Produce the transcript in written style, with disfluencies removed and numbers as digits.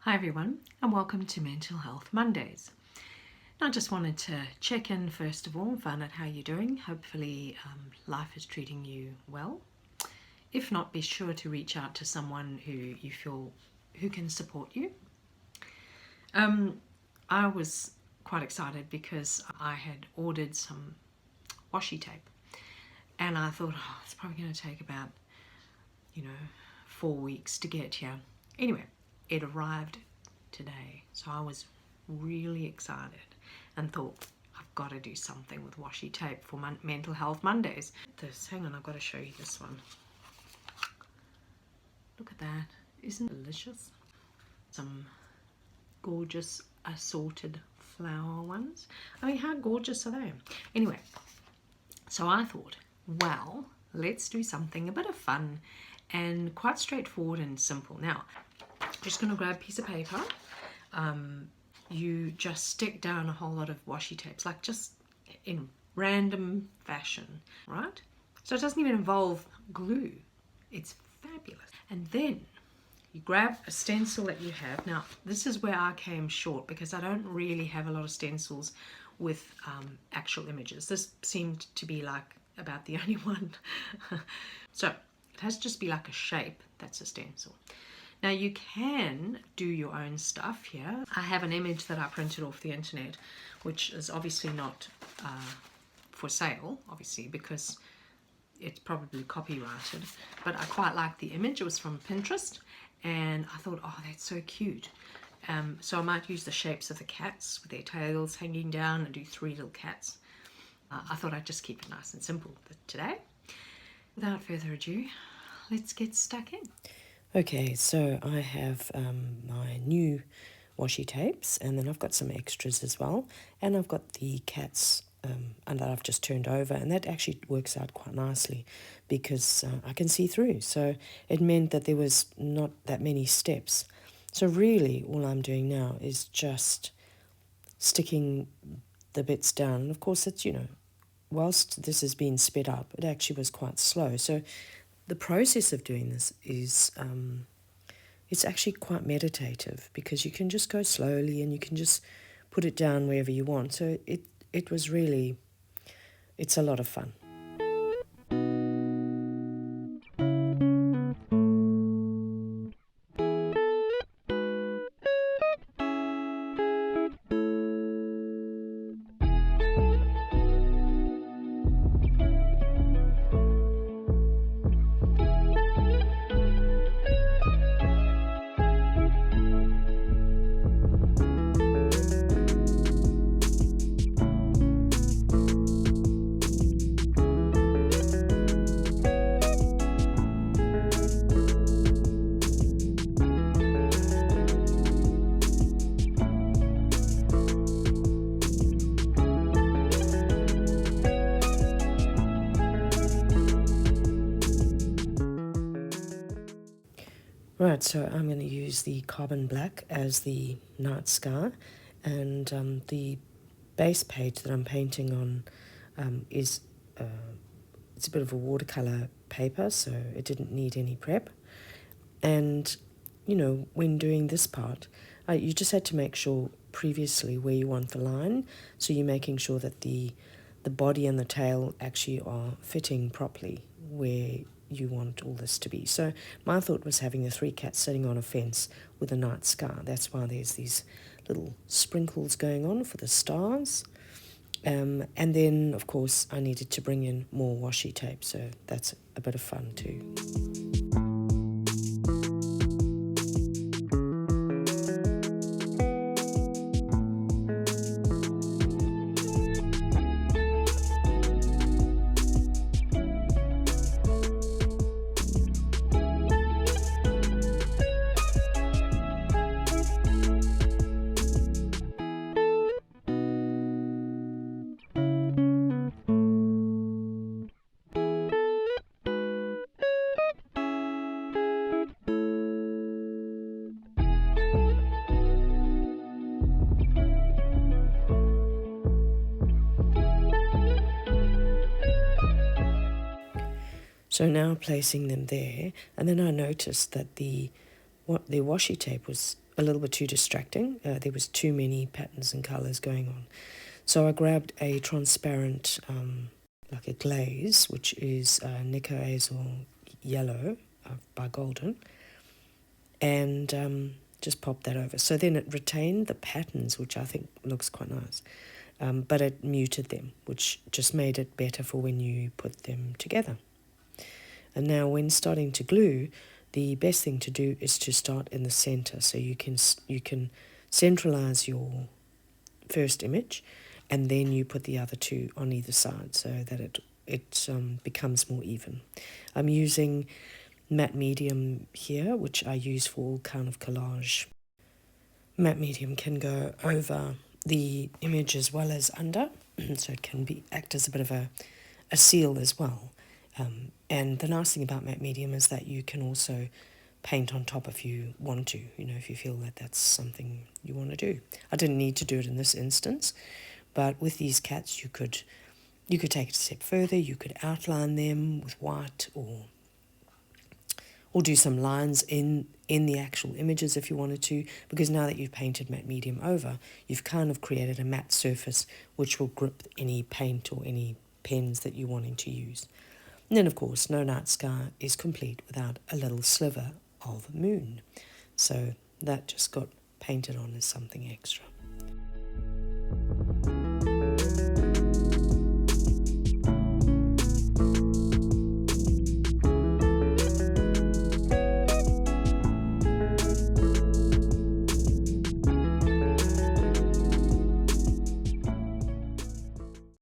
Hi everyone, and welcome to Mental Health Mondays. I just wanted to check in first of all, find out how you're doing. Hopefully life is treating you well. If not, be sure to reach out to someone who you feel who can support you. I was quite excited because I had ordered some washi tape, and I thought, it's probably going to take about 4 weeks to get here. Anyway, it arrived today, so I was really excited and thought, I've got to do something with washi tape for Mental Health Mondays. Hang on, I've got to show you this one. Look at that, isn't it delicious? Some gorgeous assorted flower ones. I mean, how gorgeous are they? Anyway, so I thought, well, let's do something a bit of fun and quite straightforward and simple. Now, I'm just going to grab a piece of paper. You just stick down a whole lot of washi tapes, like just in random fashion, right? So it doesn't even involve glue. It's fabulous. And then you grab a stencil that you have. Now, this is where I came short because I don't really have a lot of stencils with actual images. This seemed to be like about the only one. So it has to just be like a shape. That's a stencil. Now you can do your own stuff here. I have an image that I printed off the internet, which is obviously not for sale, obviously, because it's probably copyrighted. But I quite like the image. It was from Pinterest, and I thought, oh, that's so cute. So I might use the shapes of the cats with their tails hanging down and do 3 little cats. I thought I'd just keep it nice and simple. But today, without further ado, let's get stuck in. Okay, so I have my new washi tapes, and then I've got some extras as well, and I've got the cats and that I've just turned over, and that actually works out quite nicely because I can see through, so it meant that there was not that many steps. So really all I'm doing now is just sticking the bits down, and of course it's, whilst this has been sped up, it actually was quite slow. So the process of doing this is it's actually quite meditative because you can just go slowly and you can just put it down wherever you want. So it was really, it's a lot of fun. Right, so I'm going to use the carbon black as the night sky, and the base page that I'm painting on is it's a bit of a watercolor paper, so it didn't need any prep. And when doing this part, you just had to make sure previously where you want the line, so you're making sure that the body and the tail actually are fitting properly where you want all this to be. So my thought was having the 3 cats sitting on a fence with a night sky. That's why there's these little sprinkles going on for the stars. And then, of course, I needed to bring in more washi tape, so that's a bit of fun too. So now placing them there, and then I noticed that the the washi tape was a little bit too distracting. There was too many patterns and colours going on. So I grabbed a transparent, like a glaze, which is Nico Azul Yellow by Golden, and just popped that over. So then it retained the patterns, which I think looks quite nice, but it muted them, which just made it better for when you put them together. And now when starting to glue, the best thing to do is to start in the center, so you can centralize your first image, and then you put the other two on either side so that it becomes more even. I'm using matte medium here, which I use for all kind of collage. Matte medium can go over the image as well as under, so it can act as a bit of a seal as well. And the nice thing about matte medium is that you can also paint on top if you want to, if you feel that that's something you want to do. I didn't need to do it in this instance, but with these cats you could take it a step further. You could outline them with white or do some lines in the actual images if you wanted to, because now that you've painted matte medium over, you've kind of created a matte surface which will grip any paint or any pens that you're wanting to use. And then, of course, no night sky is complete without a little sliver of moon. So that just got painted on as something extra.